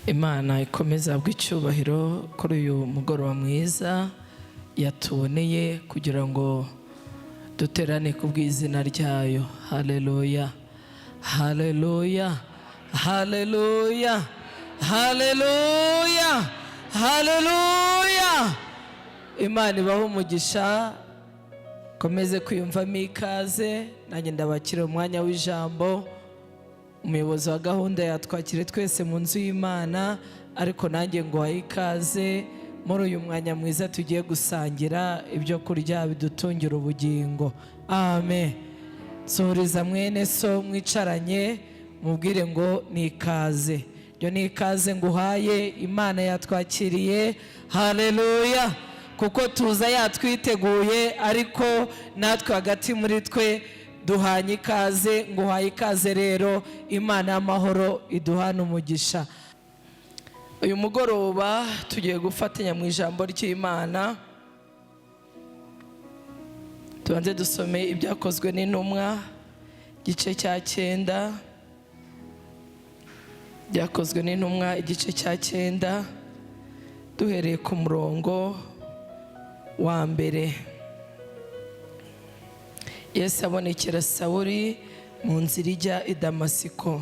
Imana ikomeza bw'icyubahiro kuri uyu mugoroba mwiza yatuboneye kugira ngo duterane ku bw'izina ryayo. Haleluya, haleluya, haleluya, haleluya, haleluya. Imana ibahe umugisha, komeze kwiyumvamo ikaze. Nanjye ndabakira umwanya w'ijambo. Umuyobozi wa gahunda yatwakire twese mu nzu y'Imana, ariko nanjye nguhaye ikaze muri uyu mwanya mwiza tugiye gusangira ibyo kurya bidutungira ubugingo. Amen. Suhuriza mwene so mwicaranye mubwire ngo ni ikaze. Iyo ni ikaze nguhaye, Imana yatwakiriye. Haleluya. Kuko tuza yatwiteguye, ariko natwe hagati muri twe duhanye ikaze. Nguhaye ikaze rero, Imana y'amahoro iduhana umugisha. Uyu mugoroba tugiye gufatanya mu ijambo ry'Imana. Tubanze dusome ibyakozwe n'intumwa igice cya 9. Byakozwe n'intumwa igice cya 9 duhereye ku murongo wa mbere. Yesu abonekera Sawuli mu nzira ijya i Damasiko.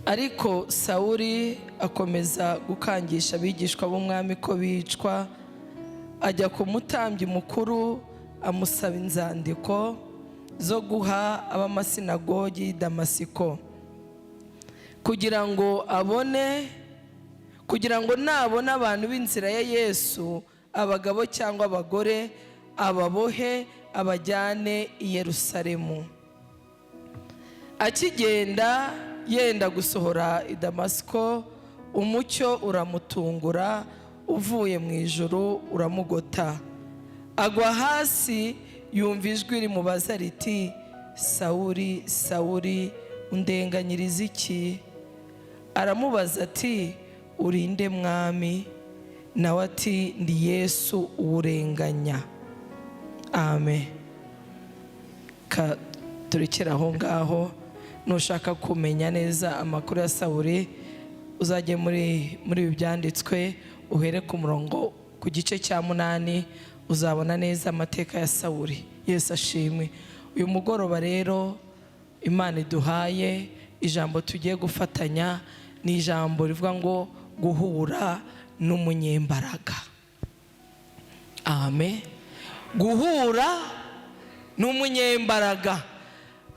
Ariko Sawuli akomeza gukangisha abigishwa b'umwami ko bicwa. Ajya ku mutambyi mukuru amusaba inzandiko zo guha abamasinagogi i Damasiko, kugira ngo nabona abantu b'inzira ya Yesu, abagabo cyangwa abagore, ababohe abajyane i Yerusalemu. Akigenda yenda gusohora i Damasiko, umucyo uramutungura uvuye mu ijuru uramugota. Agwa hasi, yumva ijwi rimubaza riti, Sawuli, Sawuli, undenganyiriza iki? Aramubaza ati, urinde mwami? Nawe ati, ndi Yesu uwurenganya. Amen. Turekera aho ngaho. Nushaka kumenya neza amakuru ya Sawuli, uzajye muri ibi byanditswe, uhere ku murongo ku gice cya 8, uzabona neza amateka ya Sawuli. Yesu ashimwe. Uyu mugoroba rero Imana iduhaye ijambo tugiye gufatanya, ni ijambo rivuga ngo guhura n'umunyembaraga. Amen. Guhura n'umunyembaraga.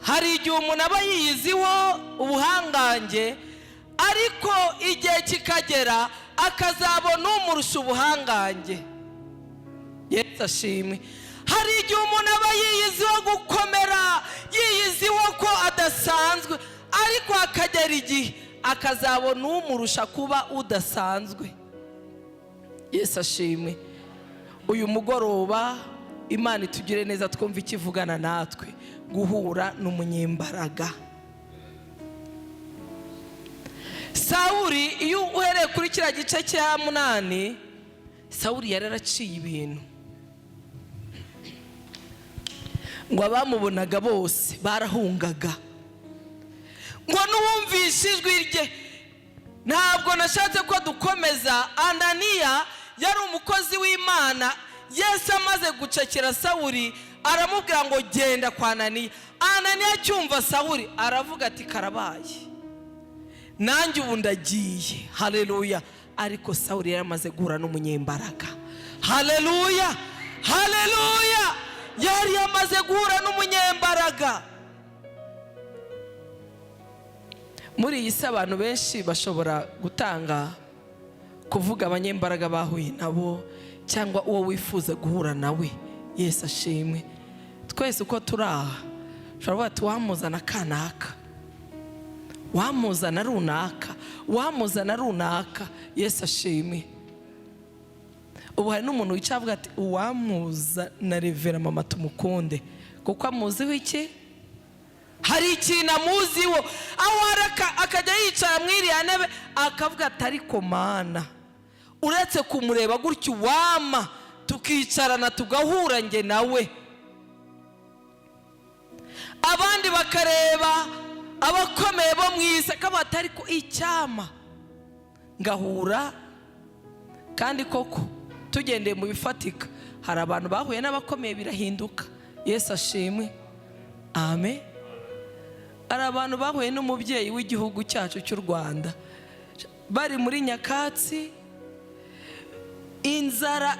Hari igihe umuntu aba yiyiziho ubuhangange, ariko igihe kikagera akazabona umurusha ubuhangange. Yesu ashimwe. Hari igihe umuntu aba yiyiziho gukomera, yiyiziho ko adasanzwe, ariko hakagera igihe akazabona umurusha kuba udasanzwe. Yesu ashimwe. Uyu mugoroba Imana itugire neza, twumva ikivugana natwe. Guhura n'umunyembaraga. Sawuli, iyo uhereye kuri kiriya gice cya 8, Sawuli yari yaraciye ibintu. Ngo abamubonaga bose barahungaga. Ngo n'uwumvishe ijwi rye. Ntabwo nashatse ko dukomeza. Ananiya yari umukozi w'Imana. Yesu amaze gucakira Sawuli, aramubwira ngo genda kwa Ananiya. Ananiya cyumva Sawuli aravuga ati, karabaye, nanjye ubu ndagiye. Haleluya. Ariko Sawuli yaramaze guhura n'umunyembaraga. Haleluya, haleluya. Yari yamaze guhura n'umunyembaraga. Muri iyi si abantu benshi bashobora gutanga kuvuga abanyembaraga bahuye nabo, cyangwa uwo wifuza guhura nawe. Yesu ashimwe. Twese uko turaha ushobora kuba wamuzana kanaka, wamuzana runaka, wamuzana runaka. Yesu ashimwe. Ubu hari n'umuntu wicaye avuga ati, uwamuza na Revera mama tumukunde, kuko amuziho iki? Hari ikintu amuziho. Aho akajya yicara mu iriya ntebe akavuga ati, ariko Mana, uretse kumureba gutyo wama tukicarana tugahura nge nawe. Abandi bakareba abakomeye bo mu isi, akaba atari ko icyama ngahura, kandi koko tugendeye mu bifatika hari abantu bahuye n'abakomeye birahinduka. Yesu ashimwe, amen. Hari abantu bahuye n'umubyeyi w'igihugu cyacu cy'u Rwanda, bari muri nyakatsi, inzara,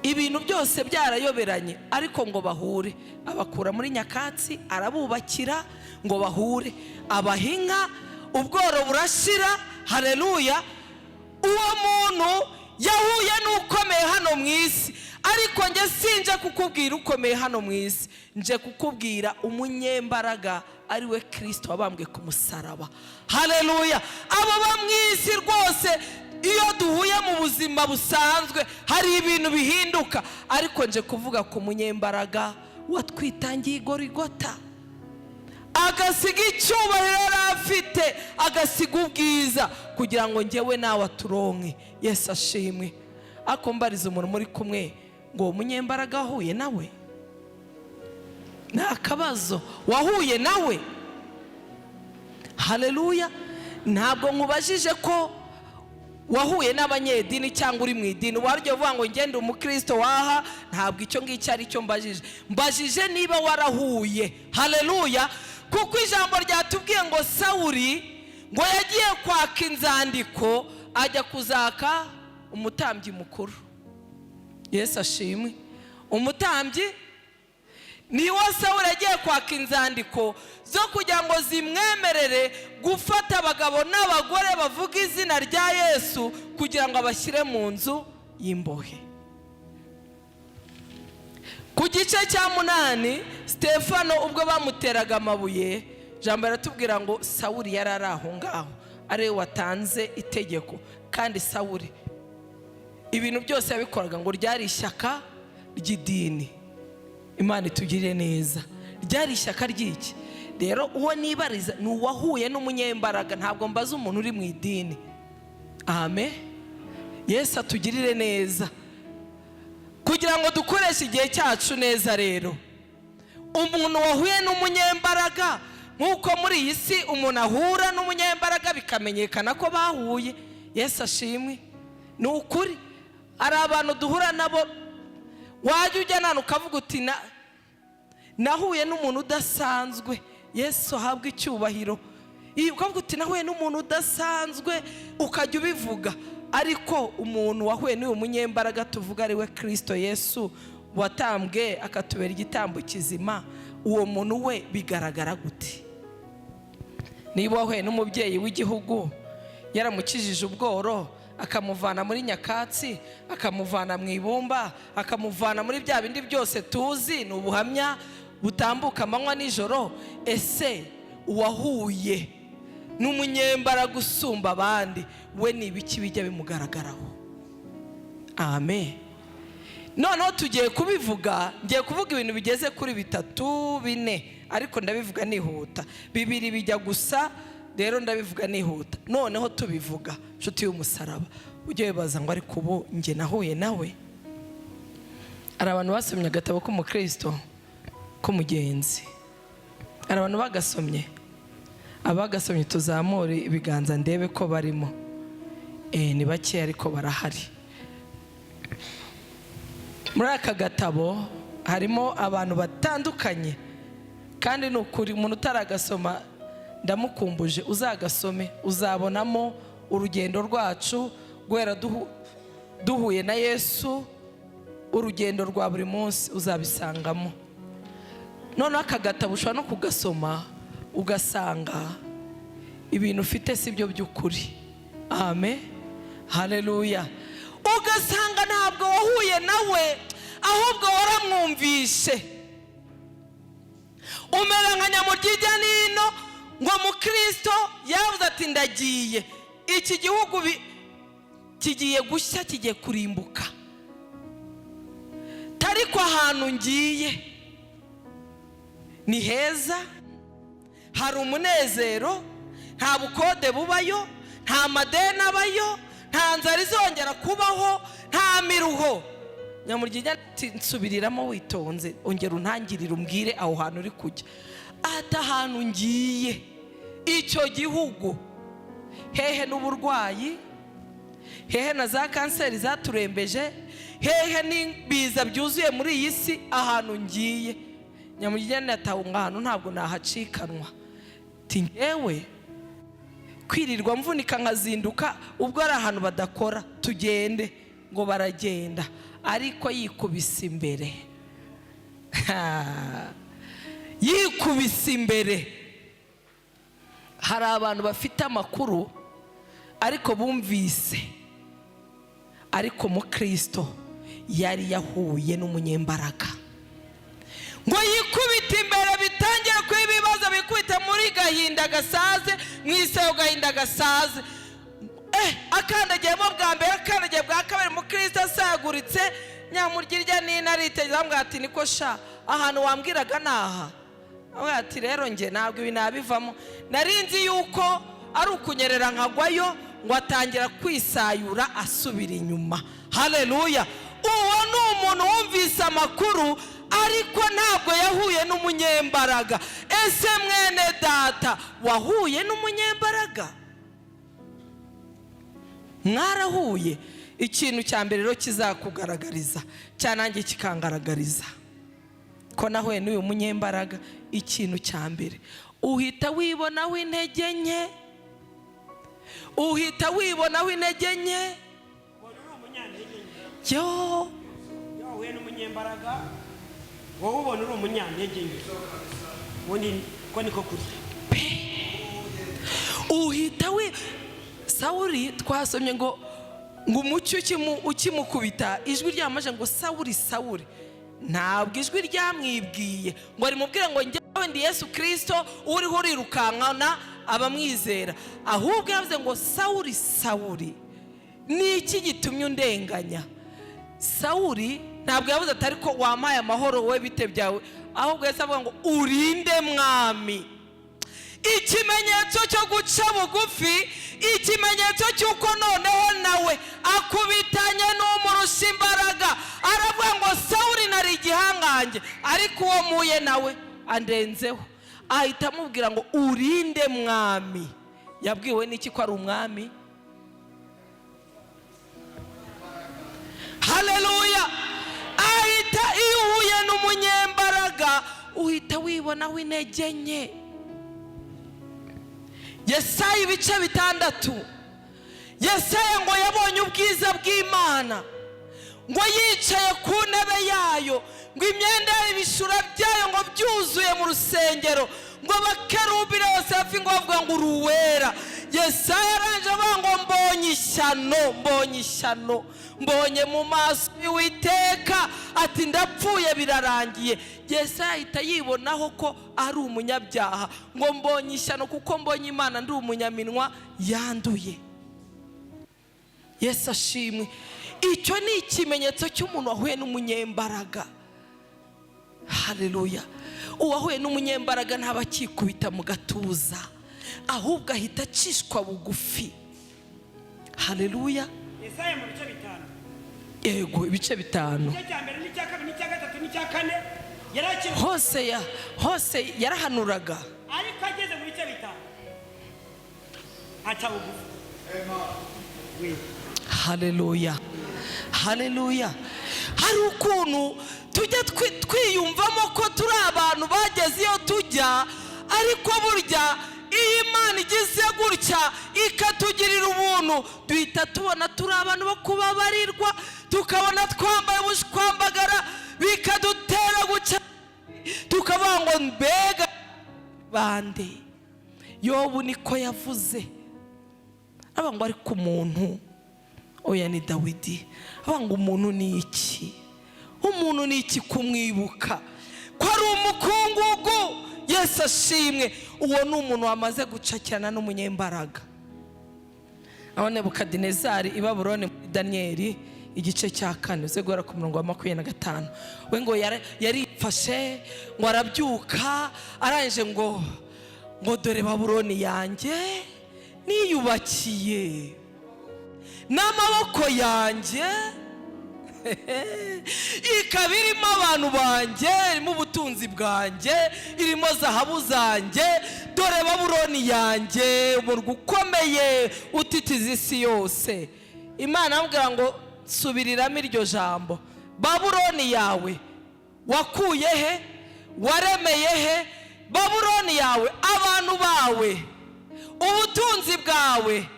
ibintu byose byarayoberanye, ariko ngo bahure. Abakura muri nyakatsi, arabubakira ngo bahure, abahinga, ubworo burashira. Haleluya. Uwo muntu yahuye n'ukomeye hano mu isi, ariko nje sinje kukubwira ukomeye hano mu isi, nje kukubwira umunyembaraga ari we Kristo wabambwe ku musaraba. Haleluya. Abo ba mu isi rwose, iyo duhuye mu buzima busanzwe hari ibintu bihinduka, ariko nje kuvuga ku munyembaraga watwitangiye Igorigota, agasiga icyubahiro yari afite, agasiga ubwiza kugira ngo njyewe nawe aturonke. Yesu ashimwe. Ako mbariza umuntu muri kumwe ngo umunyembaraga wahuye nawe? Nta kabazo, wahuye nawe? Haleluya. Ntabwo nkubajije ko wahuye n'abanyedini cyangwa uri mu idini, waryo vuga ngo ngende umukristo waha, ntabwo icyo ngicyo ari cyo mbajije. Mbajije niba warahuye. Haleluya. Kuko ijambo ryatubwiye ngo Sawuli ngo yagiye kwaka inzandiko, ajya kuzaka umutambyi mukuru. Yesu ashimwe. Umutambyi niwo Sawuli yagiye kwaka inzandiko zo kugira ngo zimwemerere gufata abagabo n'abagore bavuga izina rya Yesu kugira ngo abashyire mu nzu y'imbohe. Ku gice cya 8, Stefano ubwo bamuteraga amabuye, jambo ratubwira ngo Sawuli yarari aho ngaho, ari we watanze itegeko. Kandi Sawuli ibintu byose yabikoraga ngo ryari ishyaka ry'idini. Imana itugirire neza. Ryari ishyaka ry'iki? Rero uwo nibariza ni uwahuye n'umunyembaraga, ntabwo mbaza umuntu uri mu idini. Amen. Yesu atugirire neza kugira ngo dukoreshe igihe cyacu neza. Rero umuntu wahuye n'umunyembaraga, nk'uko muri iyi si umuntu ahura n'umunyembaraga bikamenyekana ko bahuye. Yesu ashimwe. Ni ukuri ari abantu duhura nabo, wajya ujya nana ukavuga uti nahuye n'umuntu udasanzwe. Yesu ahabwe icyubahiro. Iyo ukavuga uti nahuye n'umuntu udasanzwe ukajya ubivuga, ariko umuntu wahuye n'uyu munyembaraga tuvuga ari we Kristo Yesu watambwe akatubera igitambo kizima, uwo muntu we bigaragara gute? Niba wahuye n'umubyeyi w'igihugu yaramukijije ubworo, akamuvana muri nyakatsi, akamuvana mu ibumba, akamuvana muri bya bindi byose tuzi, ni ubuhamya butambuka amanywa nijoro, ese uwahuye n'umunyembaraga usumba abandi we ni ibiki bijya bimugaragaraho? Amen. Noneho tugiye kubivuga, ngiye kuvuga ibintu bigeze kuri 3, 4, ariko ndabivuga nihuta. 2 bijya gusa, rero ndabivuga nihuta. Noneho tubivuga nshuti y'umusaraba, ujye wibaza ngo ariko ubu nge nahuye nawe? Ari abantu basomye agatabo k'umukristo k'umugenzi, ari abantu bagasomye. Abagasomye tuzamure ibiganza ndebe ko barimo. Ni bake ariko barahari. Muri aka gatabo harimo abantu batandukanye, kandi ni ukuri umuntu utaragasoma ndamukumbuje uzagasome, uzabonamo urugendo rwacu guhera duhuye na Yesu, urugendo rwa buri munsi uzabisangamo. None aka gatabo ushobora no kugasoma ugasanga ibintu ufite si byo by'ukuri. Amen. Haleluya. Ugasanga ntabwo wahuye nawe, ahubwo waramwumvishe. Umera nka nyamurya nino ngo mukristo yavuze ati ndagiye, iki gihugu kigiye gushya, kigiye kurimbuka, tariko ahantu ngiye ni heza, hari umunezero, nta bukode bubayo, nta madeni abayo, nta nzara izongera kubaho, nta miruho. Nyamurya ati nsubiriramo witonze, ongera untangirire umbwire aho hantu uri kujya. Ati ahantu ngiye icyo gihugu hehe n'uburwayi, hehe na za kanseri zaturembeje, hehe n'ibiza byuzuye muri iyi si. Ahantu ngiye nyamugigene atahunga ahantu ntabwo nahacikanwa. Ngewe kwirirwa mvunika nkazinduka ubwo ari ahantu badakora, tugende ngo baragenda, ariko yikubise imbere. Yikubise imbere. Hari abantu bafite amakuru ariko bumvise, ariko mu Kristo yari yahuye n'umunyembaraga ngo yikubite imbere, bitangira ko ibibazo bikubita muri gahinda gasaze, mwiseho gahinda gasaze. Akandagiyemo bwa mbere, akandagiye bwa kabiri, mu Kristo asaguritse. Nyamurya nina aritegeza ambwira ati niko sha, ahantu wambwiraga naha. Ambwira ati rero nge ntabwo ibi nabivamo, narinzi yuko ari ukunyerera nkagwayo, ngo atangira kwisayura asubira inyuma. Haleluya! Uwo ni umuntu wumvise amakuru ariko ntabwo yahuye n'umunyembaraga. Ese mwene data, wahuye n'umunyembaraga? Mwarahuye? Ikintu cya mbere rero kizakugaragariza, cyanange kikangaragariza ko nahuye n'uyu munyembaraga. Ikintu cya mbere, uhita wibonaho intege nke. Uhita wibonaho intege nke. Yo wahuye n'umunyembaraga, wowe ubona uri umunyantege nke. Ubundi ko niko kuri. Uhita Sawuli twasomye ngo umucyo ukimukubita, ijwi ryamaje ngo Sawuli Sawuli. Ntabwo ijwi ryamwibwiye ngo rimubwire ngo njyewe ndi Yesu Kristo uriho urirukankana abamwizera, ahubwo yavuze ngo Sawuli Sawuli, ni iki gitumye undenganya? Sawuli ntabwo yavuze ati ariko wampaye amahoro wowe bite byawe, ahubwo yese avuga ngo urinde mwami. Ikimenyetso cyo guca bugufi, ikimenyetso cy'uko noneho nawe akubitanye n'umurusha imbaraga. Aravuga ngo Sawuli nari igihangange, ariko uwo muye nawe andenzeho. Ahita amubwira ngo urinde mwami. Yabwiwe n'iki ko ari umwami? Haleluya! Ahita iyo uhuye n'umunyembaraga uhita wibonaho intege nke. Yesaya ibice 6. Yesaya ngo yabonye ubwiza bw'Imana, ngo yicaye ku ntebe yayo, ngo imyenda y'ibishura byayo ngo byuzuye mu rusengero, ngo abakerubi bose hafi ngo bavuga ngo uruwera. Yesaya aranje avuga ngo mbonye ishyano, mbonye mu maso y'Uwiteka, ati ndapfuye birarangiye. Yesaya ahita yibonaho ko ari umunyabyaha, ngo mbonye ishyano kuko mbonye Imana ndi umunyaminwa yanduye. Yesu ashimwe. Icyo ni ikimenyetso cy'umuntu wahuye n'umunyembaraga. Haleluya! Uwahuye n'umunyembaraga ntabakikubita mu gatuza, ahubwo ahita acishwa bugufi. Haleluya! Yesaya mu bice 5. Yego, ibice 5. Igice cya mbere n'icya kabiri n'icya gatatu n'icya kane yarakira hose yarahanuraga, ariko ageze mu bice 5 aca bugufi. Haleluya! Haleluya! Hari ukuntu tujya twiyumvamo ko turi abantu bageze iyo tujya, ariko burya iyo Imana igize gutya ikatugirira ubuntu, duhita tubona turi abantu bo kubabarirwa, tukabona twambaye ubushwambagara, bikadutera guca, tukavuga ngo mbega bande. Yobu niko yavuze, aba ngo ariko umuntu, oya ni Dawidi, aba ngo umuntu ni iki? Umuntu ni iki kumwibuka ko ari umukungugu? Yesu ashimwe. Uwo ni umuntu wamaze gucakirana n'umunyembaraga. Aho Nebukadinezari i Babuloni muri Daniyeli igice cya 4 uze guhera ku murongo wa 25, we ngo yarifashe ngo arabyuka, arangije ngo dore Babuloni yanjye niyubakiye n'amaboko yanjye, ikaba irimo abantu banjye, irimo ubutunzi bwanjye, irimo zahabu zanjye. Dore Babuloni yanjye, umurwa ukomeye utitiza isi yose. Imana amubwira ngo subiriramo iryo jambo. Babuloni yawe wakuye he? Waremeye he? Babuloni yawe, abantu bawe, ubutunzi bwawe.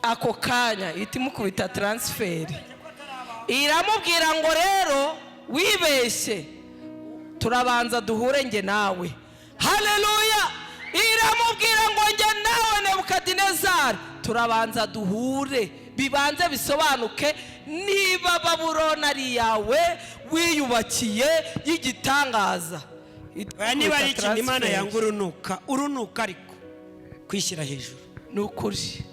Ako kanya ihita imukubita transferi. Iramubwira ngo rero wibeshye, turabanza duhure nge nawe. Haleluya! Iramubwira ngo nge nawe Nebukadinezari turabanza duhure, bibanze bisobanuke niba Babuloni ari yawe wiyubakiye y'igitangaza. Niba ari ikintu Imana yanga urunuka ariko kwishyira hejuru ni ukuri.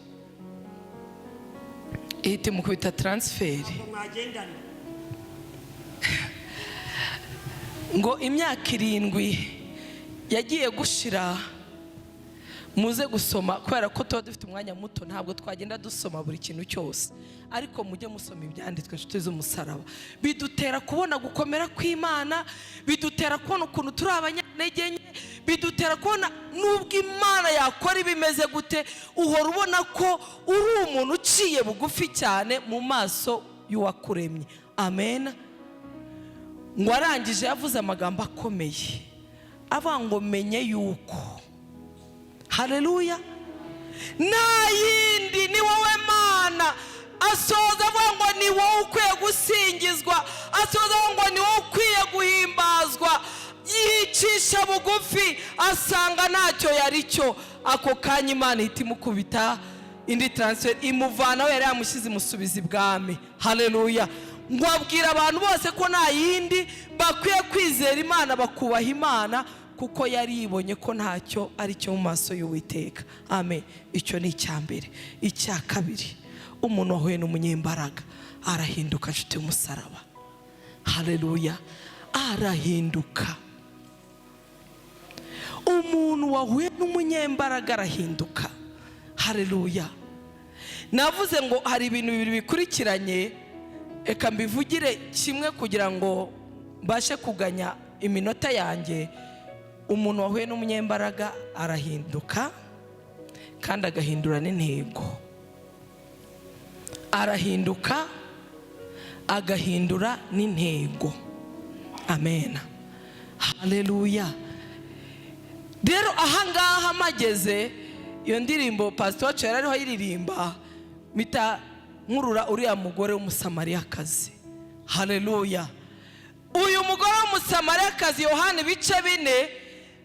Ihita imukubita transferi. Ngo imyaka 7 yagiye gushira. Muze gusoma kubera ko tuba dufite umwanya muto, ntabwo twagenda dusoma buri kintu cyose, ariko mujye musoma ibyanditswe inshuti z'umusaraba. Bidutera kubona gukomera kw'Imana, bidutera kubona ukuntu turi abanyantege nke, bidutera kubona nubwo Imana yakora ibimeze gute, uhora ubona ko uri umuntu uciye bugufi cyane mu maso y'uwakuremye. Amen. Ngo arangije yavuze amagambo akomeye avuga ngo menye yuko, haleluya, nta yindi ni wowe Mana. Asoza avuga ngo ni wowe ukwiye gusingizwa, asoza avuga ngo ni wowe ukwiye guhimbazwa. Yicisha bugufi asanga ntacyo yari cyo. Ako kanya Imana ihita imukubita indi transfer, imuvana aho yari yamushyize imusubiza ibwami. Haleluya. Ngo abwira abantu bose ko nta yindi bakwiye kwizera Imana, bakubaha Imana, kuko yari yibonye ko ntacyo ari cyo mu maso y'Uwiteka. Amen. Icyo ni icyambere. Icya kabiri, umuntu wahuye n'umunyembaraga arahinduka inshuti y'umusaraba. Haleluya. Arahinduka. Umuntu wahuye n'umunyembaraga arahinduka. Haleluya. Navuze ngo hari ibintu bibiri bikurikiranye, eka mbivugire kimwe kugira ngo mbashe kuganya iminota yanjye. Umuntu wahuye n'umunyembaraga arahinduka kandi agahindura n'intego. Arahinduka agahindura n'intego. Amen. Haleluya. Rero ahangaha mageze, iyo ndirimbo pastor wacu yari ariho ayiririmba, mita nkurura uriya mugore w'umusamariyakazi. Haleluya. Uyu mugore w'umusamariyakazi Yohana 4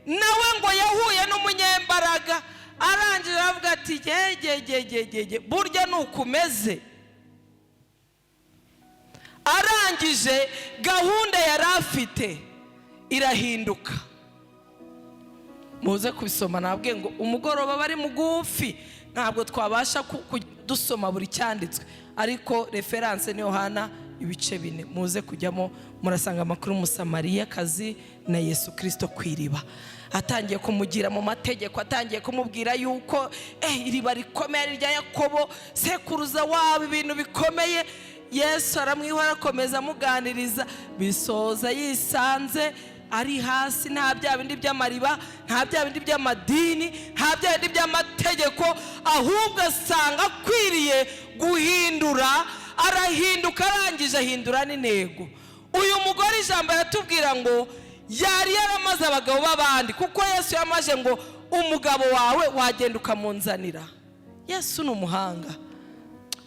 nawe ngo yahuye n'umunyembaraga, arangije avuga ati gege burya nukumeze. Arangije gahunda yari afite irahinduka. Muze kubisoma, nabwiye ngo umugoroba bari mugufi, ntabwo twabasha dusoma buri cyanditswe, ariko reference ni Yohana 4. Muze kujyamo murasanga amakuru y'umusamariyakazi na Yesu Kristo kwiriba. Atangiye kumugira mu mategeko, atangiye kumubwira yuko iriba rikomeye rya Yakobo sekuruza wabo, ibintu bikomeye. Yesu aramwihora, akomeza amuganiriza, bisoza yisanze ari hasi, nta bya bindi by'amariba, nta bya bindi by'amadini, nta bya bindi by'amategeko, ahubwo asanga akwiriye guhindura. Arahinduka, arangije ahindura n'intego. Uyu mugore ijambo yatubwira ngo yari yaramaze abagabo b'abandi, kuko Yesu yamaje ngo umugabo wawe wagenda ukamunzanira. Yesu ni umuhanga.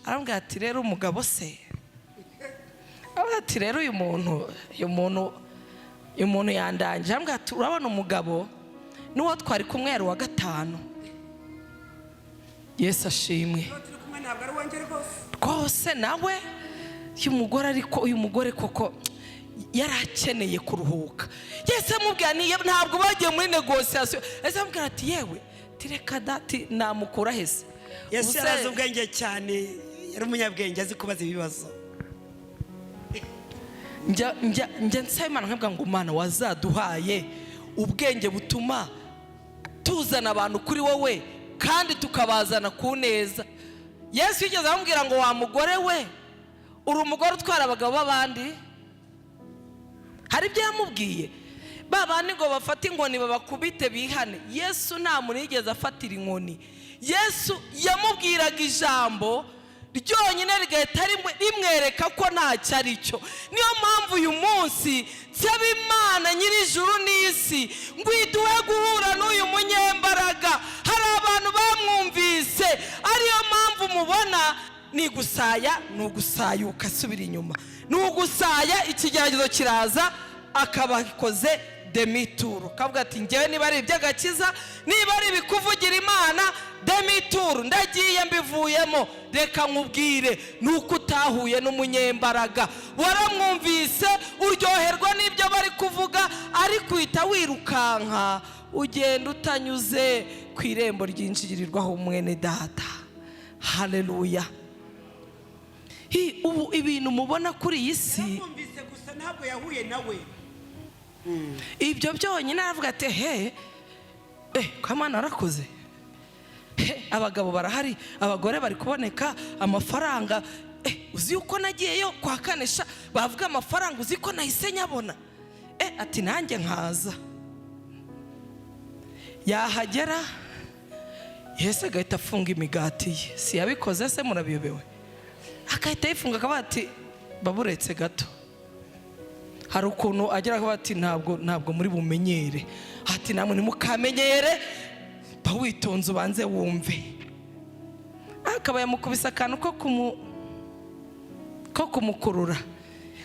Arambwira ati rero umugabo se, ati rero uyu muntu yandanje. Arambwira ati urabona umugabo n'uwo twari kumwe yari wa 5. Yesu ashimwe. Rwose nawe uyu mugore, ariko uyu mugore koko yari akeneye kuruhuka. Yesu amubwira ntabwo bagiye muri negociation. Yesu amubwira ati yewe tireka dati namukura hese. Yesu yarazi ubwenge cyane, yari umunyabwenge, azi kubaza ibibazo. njya nsaba Imana nkavuga ngo Mana wazaduhaye ubwenge butuma tuzana abantu kuri wowe kandi tukabazana ku neza. Yesu yigeze amubwira ngo wa mugore we, uri umugore utwara abagabo b'abandi. Hari ibyo yamubwiye, babandi ngo bafate inkoni babakubite bihane. Yesu nta muntu yigeze afatira inkoni, Yesu yamubwiraga ijambo ryonyine rigahita rimwereka ko ntacyo ari cyo. Niyo mpamvu uyu munsi nsaba Imana nyir'ijuru n'isi ngo iduhe guhura n'uyu munyembaraga. Hari abantu bamwumvise, ariyo mpamvu mubona ni gusaya, ni ugusayuka asubira inyuma, ni ugusaya, ikigeragezo kiraza akabikoze demituru, kavuga ati ngewe niba ari iby'agakiza, niba ari ibikuvugira Imana, demituru ndagiye mbivuyemo. Reka nkubwire, nuko utahuye n'umunyembaraga, waramwumvise uryoherwa n'ibyo bari kuvuga, ariko uhita wirukanka ugenda utanyuze ku irembo ryinjirirwaho mwene data. Haleluya. Ubu ibintu mubona kuri iyi si, yaramwumvise gusa ntabwo yahuye nawe. ibyo byonyine aravuga ati Kamana arakoze, abagabo barahari, abagore bari kuboneka, amafaranga, uzi uko nagiyeyo kwa Kanesha bavuga amafaranga, uzi ko nahise nyabona, ati nanjye nkaza. Yahagera Yesu agahita afunga imigati ye. Si yabikoze se murabiyobewe? Agahita yifunga akavuga ati baburetse gato. Hari ukuntu agera akavuga ati ntabwo muri bumenyere, ati namwe nimukamenyere, witonze ubanze wumve. Akaba yamukubise akantu ko kumukurura.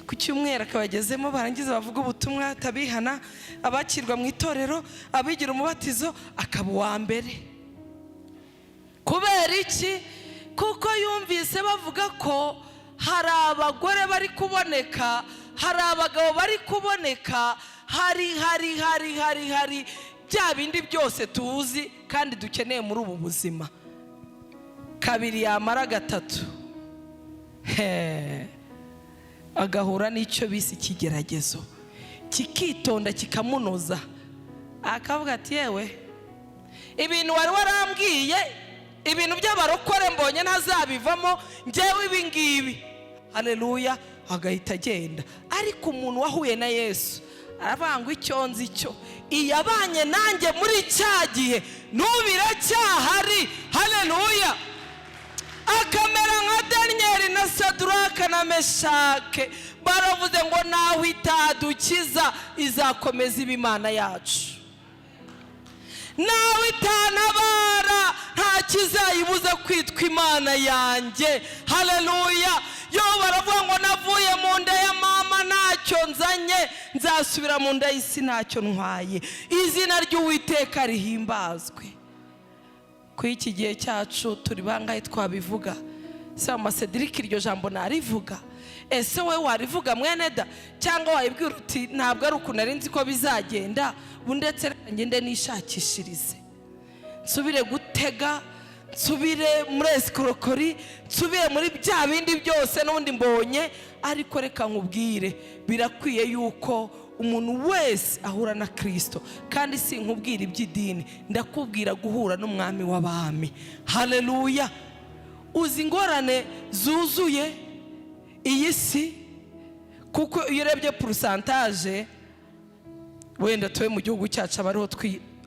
Ku cyumweru akabagezemo, barangiza bavuga ubutumwa, atabihana, abakirwa mu itorero, abigira umubatizo, akaba uwa mbere. Kubera iki? Kuko yumvise bavuga ko hari abagore bari kuboneka, hari abagabo bari kuboneka, hari bya bindi byose tuzi kandi dukeneye muri ubu buzima. Kabiri yamara gatatu, agahura n'icyo bise ikigeragezo, kikitonda kikamunoza, akavuga ati yewe, ibintu wari warambwiye, ibintu by'abarokore mbonye ntazabivamo, njyewe ibi ngibi. Haleluya. Agahita agenda. Ariko umuntu wahuye na Yesu aravuga ngo icyo nzi cyo, iyabanye nanjye muri cya gihe n'ubira cyahari. Haleluya. Akamera nka Danieli na Saduraka na Meshake, baravuze ngo nawe itadukiza izakomeza ibimana yacu, nawe itantabara nta kizayibuza kwitwa Imana yanjye. Haleluya. Yo baravuga ngo navuye mu nda ya mama ntacyo nzanye, nzasubira mu nda y'isi ntacyo ntwaye. Izina ry'Uwiteka rihimbazwe. Ku iki gihe cyacu turi bangahe twabivuga? Se Cedric iryo jambo narivuga? Ese we warivuga mwene da, cyangwa wayibwira uti ntabwo ari ukuntu nari nzi ko bizagenda, bundetse ngende nishakishirize, nsubire gutega, nsubire muri esikorokori, nsubire muri bya bindi byose n'ubundi mbonye. Ariko reka nkubwire, birakwiye yuko umuntu wese ahura na Kristo, kandi si nkubwira iby'idini, ndakubwira guhura n'umwami w'abami. Haleluya. Uzi ingorane zuzuye iyi si, kuko iyo urebye pourcentage, wenda tuwe mu gihugu cyacu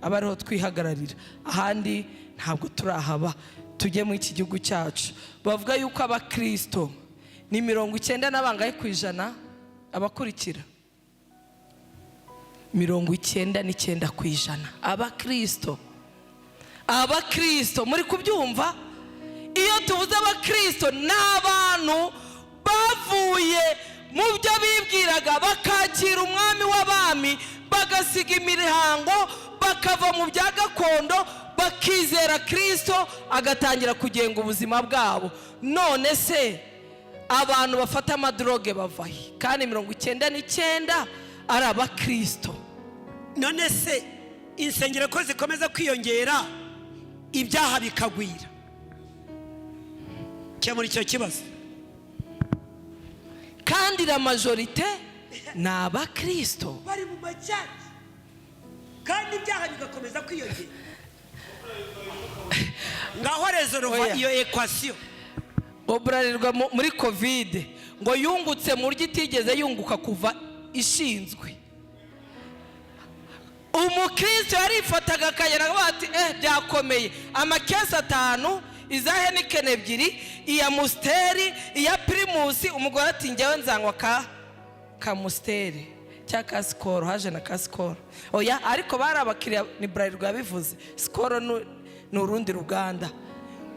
abariho twihagararira, ahandi ntabwo turahaba. Tujye mu iki gihugu cyacu, bavuga yuko abakristo ni 90 n'abangahe ku ijana abakurikira, 99 ku ijana abakristo. Muri kubyumva? Iyo tuvuze abakristo, ni abantu bavuye mu byo bibwiraga, bakakira umwami w'abami, bagasiga imihango, bakava mu bya gakondo, bakizera Kristo, agatangira kugenga ubuzima bwabo. None se abantu bafata amadroge bavahe? Kandi 99 ari abakristo. None se insengero ko zikomeza kwiyongera, ibyaha bikagwira, muri icyo kibazo? Kandi la majorite ni abakristo bari mu majyari, kandi ibyaha bigakomeza kwiyongera. Ngaho rezorova iyo equation. Obrarirwa muri covid ngo yungutse mu buryo itigeze yunguka kuva ishinzwe. umukristo yarifataga akagera bati byakomeye, amakesi 5, iza Heineken 2, iya Musteri, iya Primus. Umugore ati njyewe nzanywa ka Musteri cya ka Skol, haje na ka Skol. Oya, ariko bari abakiriya, ni Bralirwa bivuze, Skol ni urundi ruganda.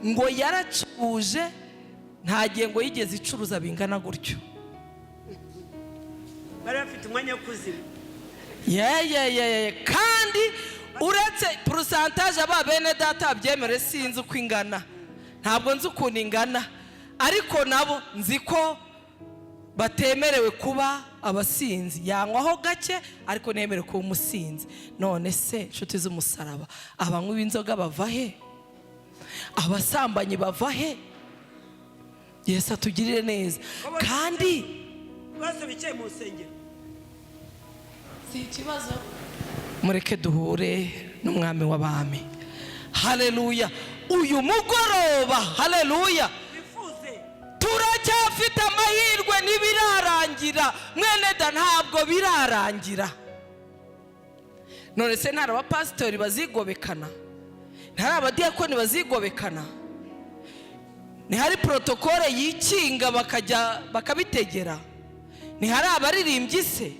Ngo yaracuje, ntagiye ngo yigeze icuruza bingana gutyo. bari bafite umwanya wo kuzima. Kandi uretse pourcentage aba bene data byemere sinzi uko ingana, ntabwo nzi ukuntu ingana, ariko nabo nzi ko batemerewe kuba abasinzi. Yanywaho gake ariko nemerewe kuba umusinzi. None se inshuti z'umusaraba, abanywi b'inzoga bava he? Abasambanyi bava he? Yesu atugirire neza. Kandi bose bicaye mu nsengero, si ikibazo, mureke duhure n'umwami w'abami. Haleluya. Uyu mugoroba, haleluya, turacyafite amahirwe, ntibirarangira mwene da, ntabwo birarangira. None se ntari abapasitori bazigobekana? Ntari abadiyakoni bazigobekana? Ntihari protokole yikinga bakabitegera? Ntihari abaririmbyi se?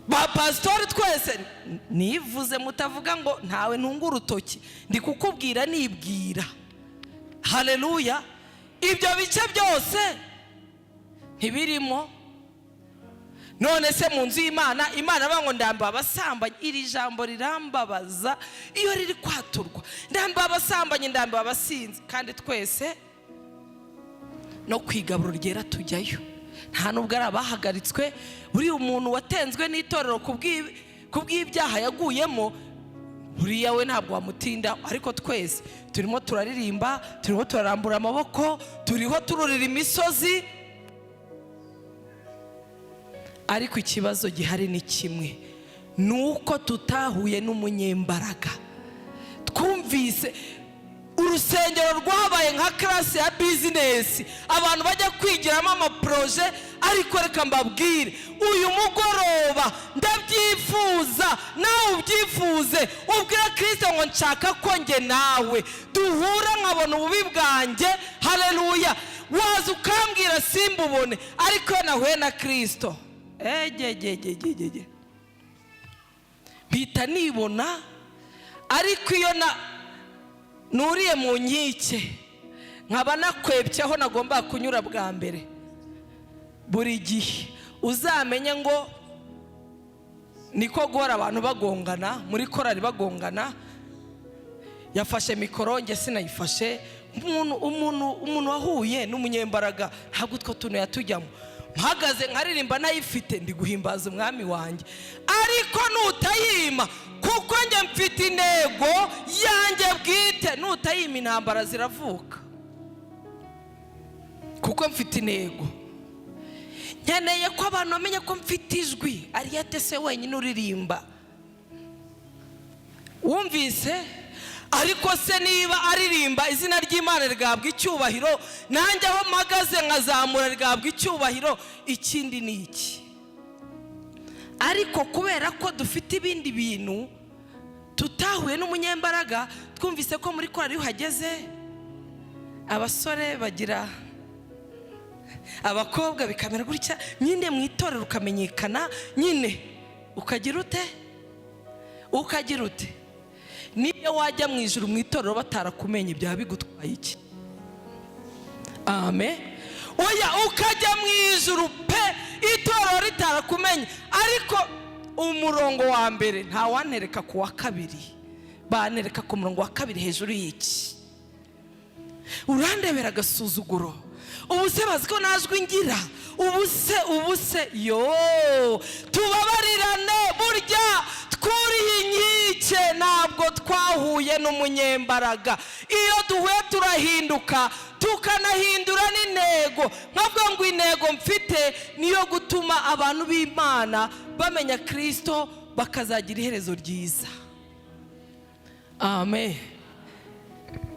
Ba pastori twese nivuze mutavuga ngo ntawe ntunga urutoki, ndi kukubwira nibwira. Haleluya. Ibyo bice byose ntibirimo. None se mu nzu y'Imana, Imana bango ndamba abasambanyi, iri jambo rirambabaza iyo riri kwaturwa. Ndamba abasambanyi, ndamba abasinzi, kandi twese no kwigaburo ryera tujyayo. Nta nubwo ari abahagaritswe. Buri umuntu watenzwe n'itorero kubw'ibyaha yaguyemo, buriya we ntabwo wamutinda. Ariko twese turimo turaririmba, turimo turarambura amaboko, turiho tururira imisozi. Ariko ikibazo gihari ni kimwe, nuko tutahuye n'umunyembaraga. Twumvise urusengero rwabaye nka class ya business, abantu bajya kwigiramo amaproje. Ariko reka mbabwire, uyu mugoroba ndabyifuza nawe ubyifuze, ubwira Kristo ngo nshaka ko nge nawe duhura nkabona ububi bwanjye. Haleluya. Waza ukambwira simbubone, ariko nahuye na Kristo, bita nibona. Ariko iyo nuriye mu nkike, nkaba nakwebyeho nagomba kunyura bwa mbere, buri gihe uzamenye ngo niko guhora abantu bagongana, muri korari bagongana. Yafashe mikoro, nge sinayifashe. Umuntu wahuye n'umunyembaraga ntabwo utwo tuntu yatujyamo. Mpagaze nkaririmba nayifite, ndi guhimbaza umwami wanjye. Ariko nutayima, kuko nge mfite intego yanjye bwite, nutayima intambara ziravuka. Kuko mfite intego, nkeneye ko abantu bamenye ko mfite ijwi. Ariyete se wenyine uririmba, wumvise? Ariko se niba aririmba izina ry'Imana rigabwa icyubahiro, nanjye aho mpagaze nkazamura rigabwa icyubahiro. Ikindi ni iki? Ariko kubera ko dufite ibindi bintu, tutahuye n'umunyembaraga. Twumvise ko muri korari uhageze abasore bagira, abakobwa bikamera gutya, nyine mu itorero ukamenyekana, nyine ukagira ute? Niyo wajya mu ijuru mu itorero batarakumenye, byaba bigutwaye iki? Amen. Oya, ukajya mu ijuru pe itorero ritarakumenye. Ariko umurongo wa mbere nta wanereka ku wa kabiri, banereka ku murongo wa kabiri hejuru y'iki. Urandebera agasuzuguro. Ubuse bazi ko najwe ngira, ubuse yo tubabarirane. Burya twuriye inkike, ntabwo twahuye n'umunyembaraga. Iyo duhuye turahinduka, tukanahindura n'intego. Nkavuga ngo intego mfite niyo gutuma abantu b'Imana bamenya Kristo, bakazagira iherezo ryiza. Amen.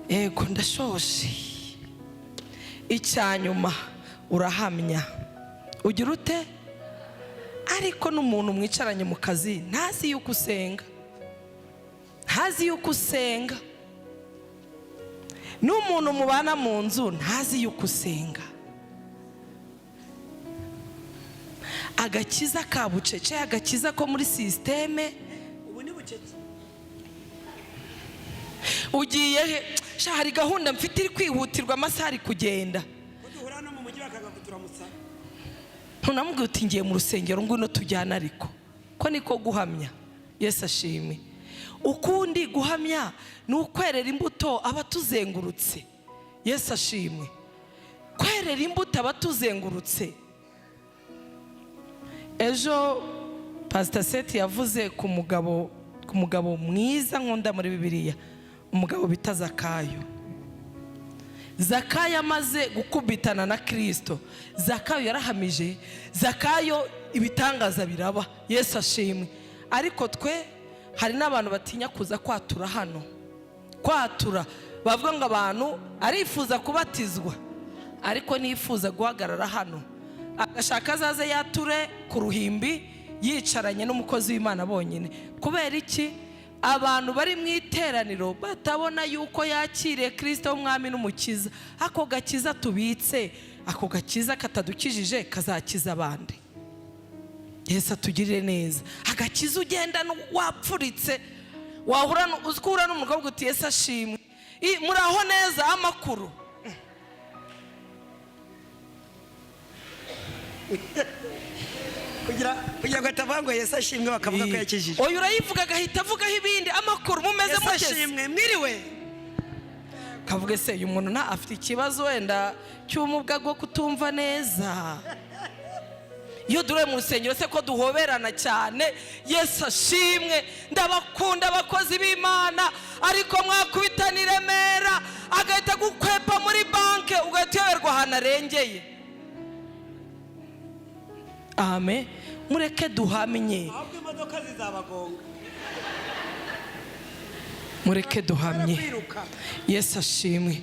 Ego ndashoje. Icyanyuma urahamya, ugira ute? ariko n'umuntu mwicaranye mu kazi ntazi yuko usenga, ntazi yuko usenga, n'umuntu mubana mu nzu ntazi yuko usenga. Agakiza ka bucece, agakiza ko muri sisiteme, ubu ni bucece. ugiye he? Hari gahunda mfite iri kwihutirwa, amasaha ari kugenda. Duhura no mu mujyi bakagakuturamutsa. Ntunamubwira uti ngiye mu rusengero ngwino tujyana, ariko ko niko guhamya. Yesu ashimwe. Ukundi guhamya ni ukwerera imbuto abatuzengurutse. Yesu ashimwe. Kwerera imbuto abatuzengurutse. Ejo Pastor Seti yavuze ku mugabo mwiza nkunda muri Bibiliya, umugabo bita Zakayo. Zakayo amaze gukubitana na Kristo, Zakayo yarahamije, Zakayo ibitangaza biraba. Yesu ashimwe. Ariko twe hari n'abantu batinya kuza kwatura hano, kwatura bavuga ngo abantu arifuza kubatizwa ariko nifuza guhagarara hano, agashaka azaze yature ku ruhimbi yicaranye n'umukozi w'Imana bonyine. Kubera iki? Abantu bari mu iteraniro batabona yuko yakiriye Kristo w'umwami n'umukiza. Ako gakiza tubitse, ako gakiza katadukijije kazakiza abandi. Yesu atugirire neza. Agakiza ugenda wapfuritse, wahura uzikura n'umukobwa uti Yesu ashimwe, muraho neza, amakuru. kugira ngo atavuga Yesu ashimwe bakavuga ko yakijije. Oya urayivuga agahita avugaho ibindi, amakuru mumeze mutese. Yesu ashimwe, mwiriwe. Kavuge se uyu muntu nta afite ikibazo wenda cy'ubumuga bwo kutumva neza. Iyo dure mu rusengero se ko duhoberana cyane. Yesu ashimwe, ndabakunda abakozi b'Imana, ariko mwakubitana i Remera agahita gukwepa muri banke ugahita uyoberwa ahantu arengeye. Amen. Mureke duhamye, ahubwo imodoka zizabagonga. mureke duhamye. Yesu ashimwe.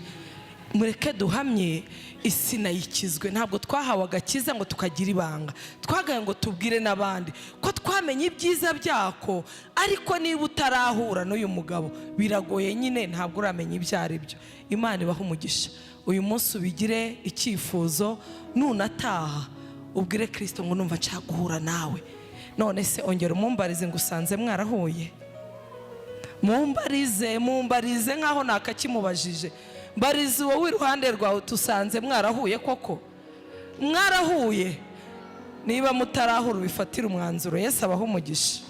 Mureke duhamye, isi nayikizwe. Ntabwo twahawe agakiza ngo tukagira ibanga, twagaye ngo tubwire n'abandi ko twamenye ibyiza byako. Ariko niba utarahura n'uyu mugabo biragoye nyine, ntabwo uramenya ibyo ari byo. Imana ibaha umugisha. Uyu munsi ubigire icyifuzo, nunataha ubwire Kristo ngo numva nshaka guhura nawe. None se ongera umumbarize ngo usanze mwarahuye. Mumbarize nkaho nakakimubajije. Mbarize wowe iruhande rwawe tusanze mwarahuye koko. Mwarahuye? Niba mutarahura bifatira umwanzuro. Yesu abaha umugisha.